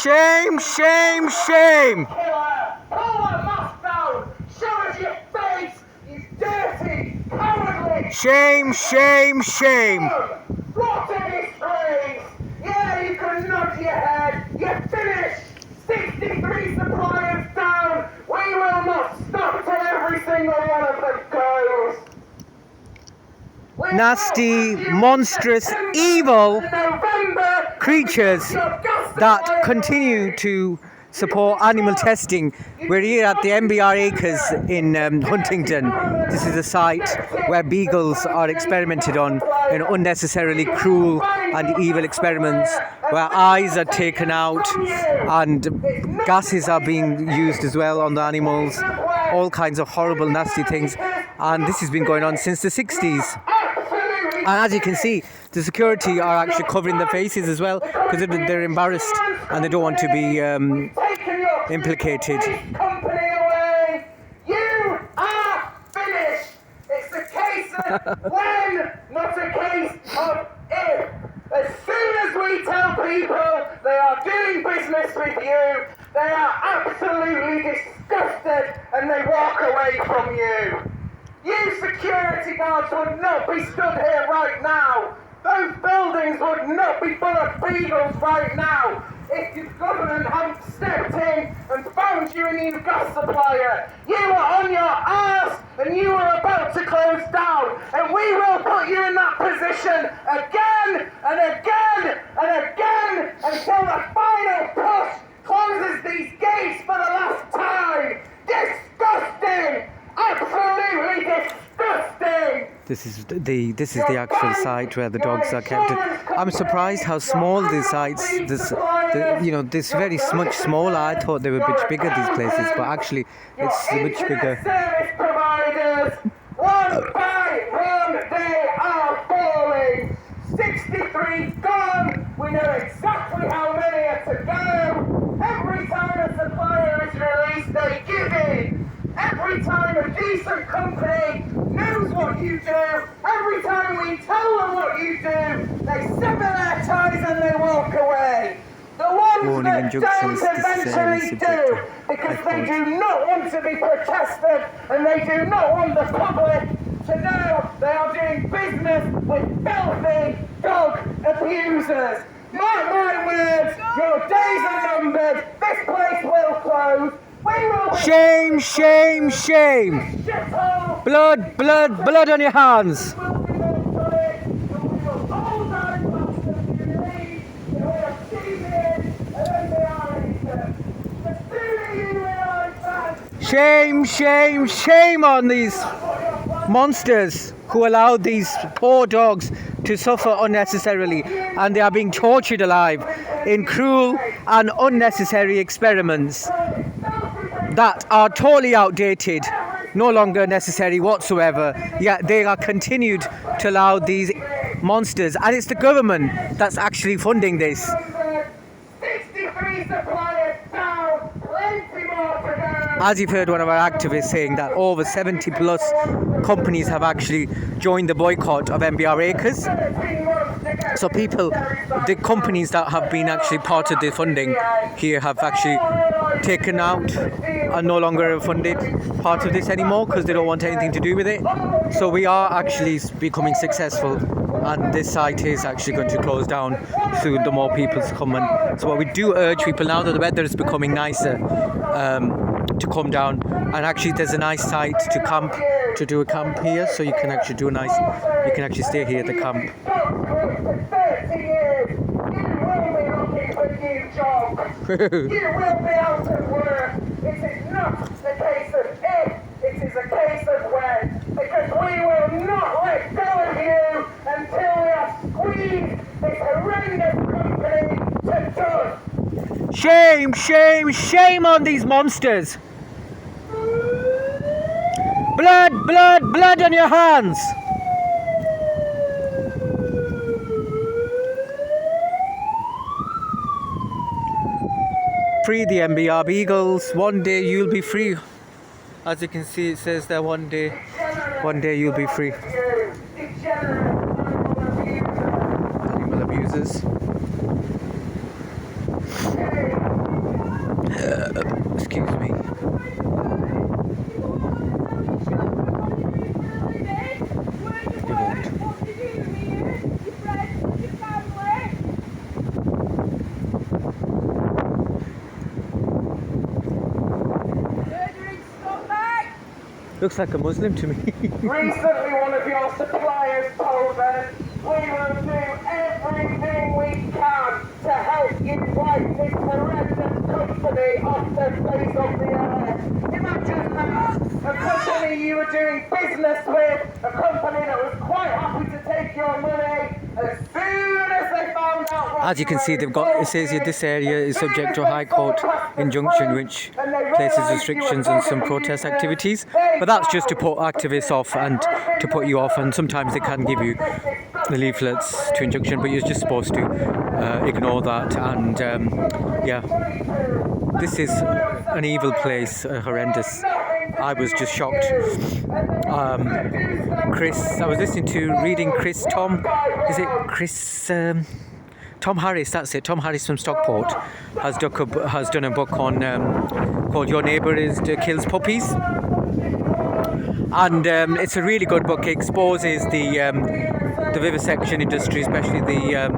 Shame, shame, shame. Killer! Pull that mask down! Show us your face, you dirty, cowardly... Shame, shame, shame. What a disgrace! Yeah, you can nod your head. You're finished! 63 suppliers down! We will not stop till every single one of them goes! Nasty, monstrous, evil creatures that continue to support animal testing. We're here at the MBR Acres in Huntingdon. This is a site where beagles are experimented on in unnecessarily cruel and evil experiments, where eyes are taken out and gases are being used as well on the animals, all kinds of horrible, nasty things. And this has been going on since the 60s. And as you can see, the security are actually covering their faces as well because they're embarrassed and they don't want to be implicated. Company away. You are finished. It's a case of when, not a case of if. As soon as we tell people they are doing business with you, they are absolutely disgusted and they walk away from you. You security guards would not be stood here right now. Those buildings would not be full of beagles right now if your government hadn't stepped in and found you a new gas supplier. You were on your arse and you were about to close down, and we will put you in that position again and again and again until the final push closes these gates for the last time. Disgusting! Absolutely disgusting! This is the actual site where the dogs are kept. I'm surprised how small these sites. This very much smaller. I thought they were much bigger, these places, but actually it's much bigger. Service providers, one by one, they are falling. 63 gone. We know exactly how many are to go. Every time a supplier is released, they give in. Every time a decent company knows what you do, every time we tell them what you do, they sever their ties and they walk away. The ones that don't eventually do, because they do not want to be protested and they do not want the public to know they are doing business with filthy dog abusers. Mark my words, your days are numbered, this place will close. Shame, shame, shame. Blood, blood, blood on your hands. Shame, shame, shame on these monsters who allowed these poor dogs to suffer unnecessarily, and they are being tortured alive in cruel and unnecessary experiments that are totally outdated, no longer necessary whatsoever, yet they are continued to allow these monsters, and it's the government that's actually funding this. 63 suppliers down, plenty more to go. As you've heard one of our activists saying that over 70 plus companies have actually joined the boycott of MBR Acres. So the companies that have been actually part of the funding here have actually taken out and no longer funded part of this anymore because they don't want anything to do with it. So we are actually becoming successful, and this site is actually going to close down soon, the more people come. And so what we do urge people, now that the weather is becoming nicer, to come down, and actually there's a nice site to do a camp here, so you can actually you can actually stay here at the camp. 30 years, you will be looking for new jobs. You will be out of work. It is not a case of if, it is a case of when. Because we will not let go of you until we have squeezed this horrendous company to dust. Shame, shame, shame on these monsters. Blood, blood, blood on your hands. Free the MBR Beagles. One day you'll be free. As you can see, it says there one day you'll be free. Animal abusers. Excuse me. You won't. Looks like a Muslim to me. Recently, one of your suppliers told us we will do everything we can to help you wipe this horrendous company off the face of the earth. Imagine that! A company you were doing business with, a company that was quite happy to take your money, as soon as they found out what As you can see, they've got, it says here this area is subject to a High Court injunction which places restrictions on some protest activities. But that's just to put activists off and to put you off, and sometimes they can give you the leaflets to injunction, but you're just supposed to ignore that. And yeah, this is an evil place, horrendous. I was just shocked. Chris, I was listening to reading Chris Tom, is it Chris? Tom Harris, that's it. Tom Harris from Stockport has done a book on called "Your Neighbour Kills Puppies," and it's a really good book. It exposes the vivisection industry, especially the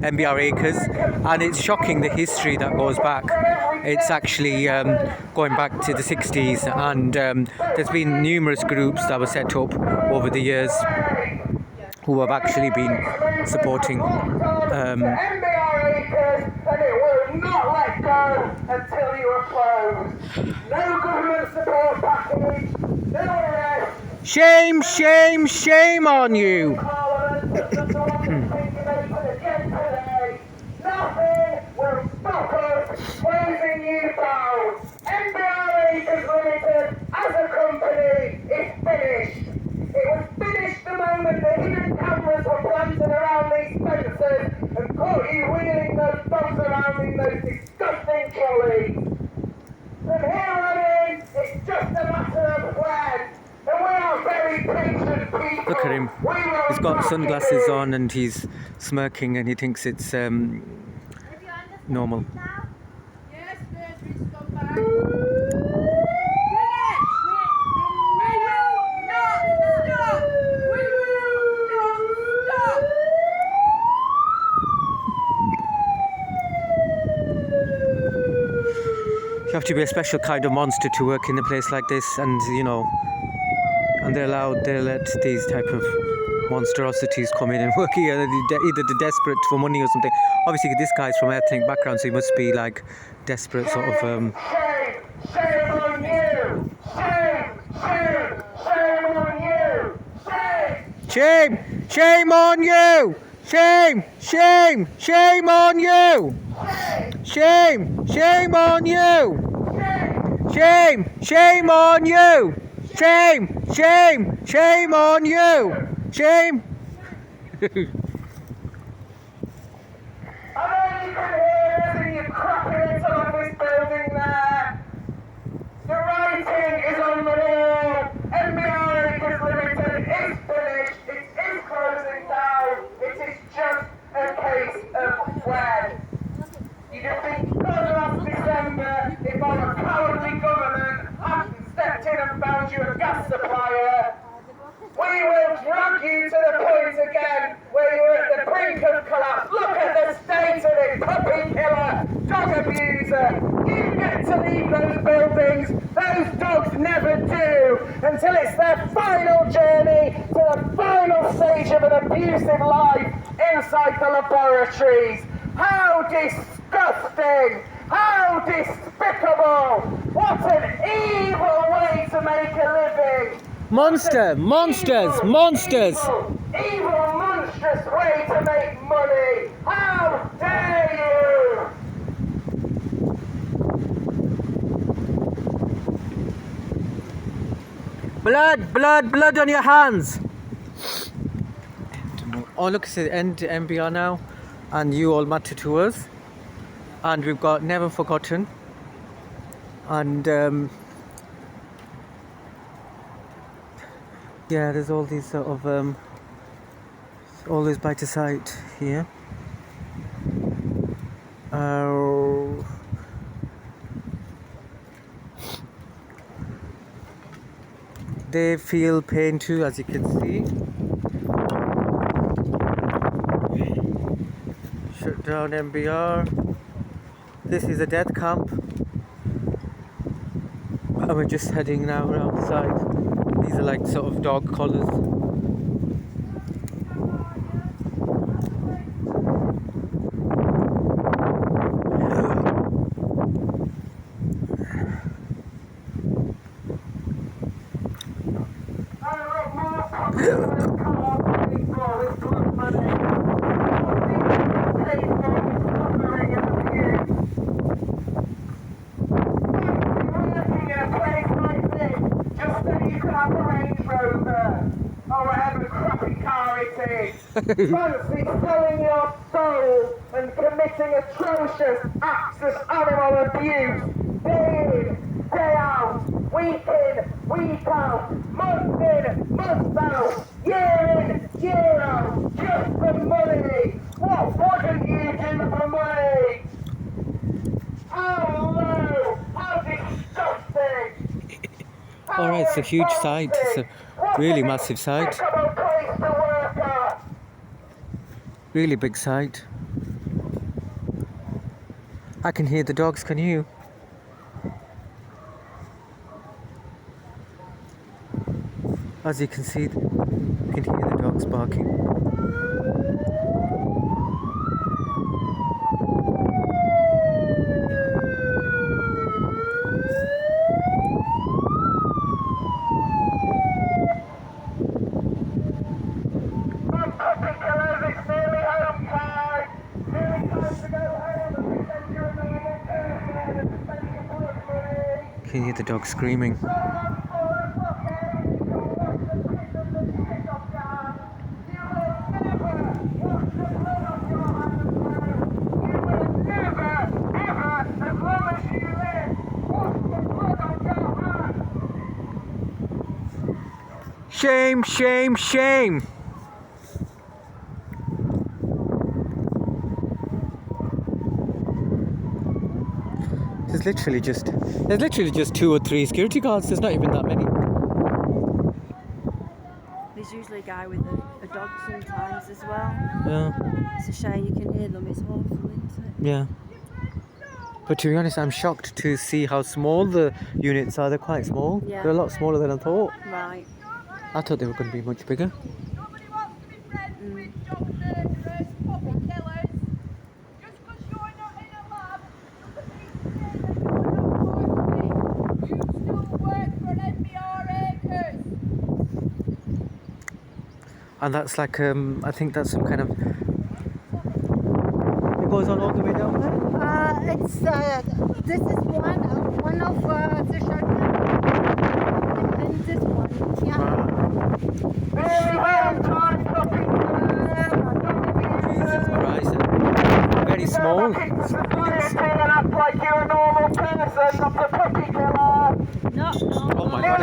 MBR acres, and it's shocking the history that goes back. It's actually going back to the 60s, and there's been numerous groups that were set up over the years who have actually been supporting MBR acres, and it will not let go until you are closed. No government support package, no arrest. Shame, shame, shame on you! Nothing will stop us closing you down. MBR Acres Limited as a company is finished. It was finished the moment the hidden cameras were planted around these fences and caught you wheeling those dogs around in those disgusting trolleys. From here on in, it's just a matter of when. And we are very patient people. Look at him. He's got sunglasses on and he's smirking and he thinks it's normal. Yes, nursery's come back. You have to be a special kind of monster to work in a place like this, and you know, and they let these type of monstrosities come in and work here. Either they're desperate for money or something. Obviously, this guy's from ethnic background, so he must be like desperate sort of. Shame on you! Shame on you! Shame! Shame on you! Shame! Shame! Shame on you! Shame! Shame on you! Shame! Shame on you! Shame! Shame! Shame on you! Shame! I know you can hear us and you're cracking into office building there. The writing is on the wall. MBR Acres Limited is finished. It is closing down. It is just a case of when. You'd have been gone last December if our cowardly government hadn't stepped in and found you a gas supplier. We will drag you to the point again where you were at the brink of collapse. Look at the state of it, puppy killer, dog abuser. You get to leave those buildings. Those dogs never do until it's their final journey to the final stage of an abusive life inside the laboratories. How disgusting! How despicable! What an evil way to make a living! Monster! Monsters! Monsters! Evil, monstrous way to make money! How dare you! Blood! Blood! Blood on your hands! Oh, look, it's the end MBR now, and you all matter to us. And we've got Never Forgotten, and yeah, there's all these sort of always by the site here. They feel pain too, as you can see. Shut down MBR. This is a death camp. And we're just heading now around the side. These are like sort of dog collars. Fancy selling your soul and committing atrocious acts of animal abuse, day in, day out, week in, week out, month in, month out, year in, year out, just for money. What wouldn't you do for money? How low, how disgusting. Alright, it's a huge site. It's a really massive site. Really big site. I can hear the dogs, can you? As you can see, you can hear the dogs barking. You can hear the dog screaming. Shame, shame, shame. There's literally just 2 or 3 security guards. There's not even that many. There's usually a guy with a dog sometimes as well. Yeah. It's a shame you can hear them. It's awful, isn't it? Yeah. But to be honest, I'm shocked to see how small the units are. They're quite small. Yeah. They're a lot smaller than I thought. Right. I thought they were going to be much bigger. Nobody wants to be friends with job murderers, puppy killers. Just because you're not in a lab doesn't mean to say that you're not working. You still work for MBR Acres. And that's like, I think that's some kind of... It goes on all the way down there? This is one of the shelters, and this one, yeah. Jesus Christ, very small. Act like you're a normal person, not a puppy killer. No. Oh my God,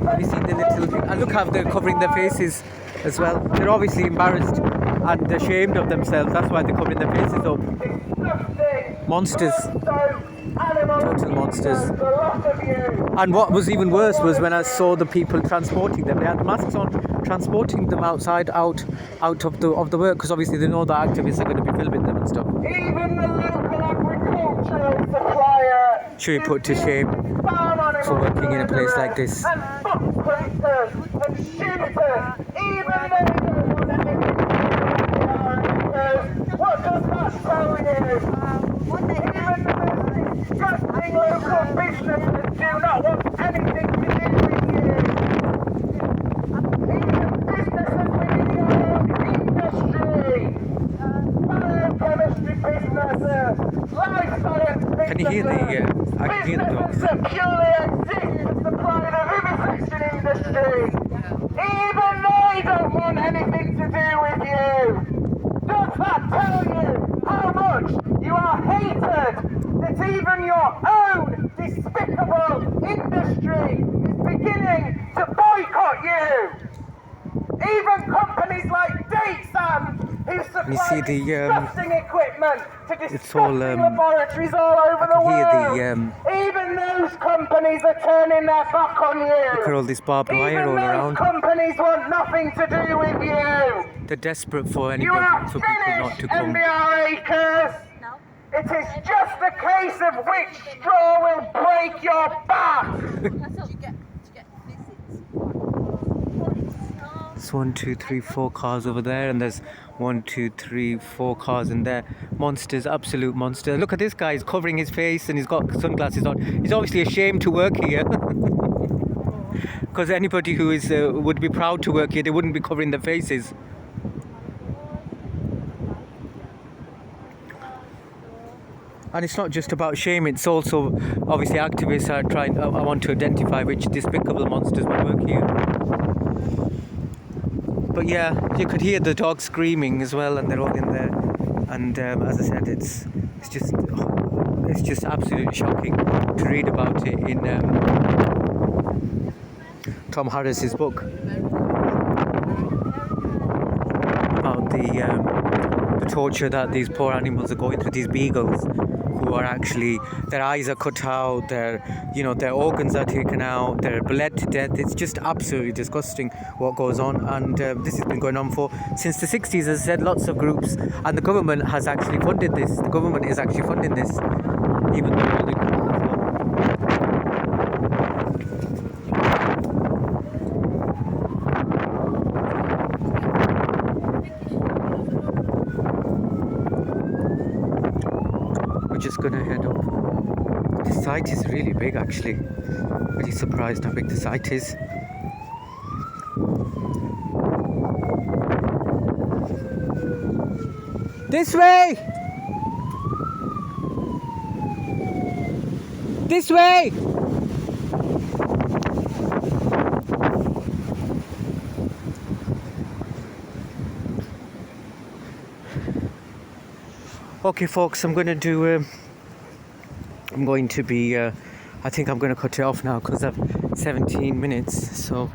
have you seen the little... And look how they're covering their faces as well. They're obviously embarrassed and ashamed of themselves. That's why they're covering their faces up. Monsters. Total monsters. And what was even worse was when I saw the people transporting them. They had masks on, transporting them outside, out of the work, because obviously they know that activists are going to be filming them and stuff. Even the local agricultural supplier Should be put to shame for working in a place like this. and footprinters and shooters, even they don't want anything to do with what does that tell you? Even the most disgusting local businesses do not want anything to do with you. Even businesses within your own industry, biochemistry businesses, life science businesses, Can you hear the, I can hear the dogs. businesses that purely exist to supply the vivisection industry. Even they don't want anything to do with you. Does that tell you how much you are hated? That even your own despicable industry is beginning to boycott you. Even companies like Datesand, who you supply see the, disgusting equipment to it's all, disgusting laboratories all over I the can hear world. the, Even those companies are turning their back on look at you. all this barbed wire Even all those around. companies want nothing to do with you. They're desperate for You anybody, are for people not finished, to come. MBR Acres. No. It is just a case of which straw will break your back. That's all. Do you get visits? There's 1, 2, 3, 4 cars over there, and there's 1, 2, 3, 4 cars in there. Monsters, absolute monster. Look at this guy, he's covering his face and he's got sunglasses on. He's obviously ashamed to work here. Because anybody who is would be proud to work here, they wouldn't be covering their faces. And it's not just about shame, it's also obviously activists are trying, I want to identify which despicable monsters would work here. But yeah, you could hear the dogs screaming as well, and they're all in there. And as I said, it's just absolutely shocking to read about it in Tom Harris's book about the torture that these poor animals are going through. These beagles, who are actually, their eyes are cut out, their organs are taken out, they're bled to death. It's just absolutely disgusting what goes on, and this has been going on since the 60s. As I said, lots of groups, and the government has actually funded this. The government is actually funding this, even though all the just gonna head up. The site is really big, actually. Really surprised how big the site is. This way! This way! Okay, folks, I'm going to be, I think I'm going to cut it off now because I've 17 minutes, so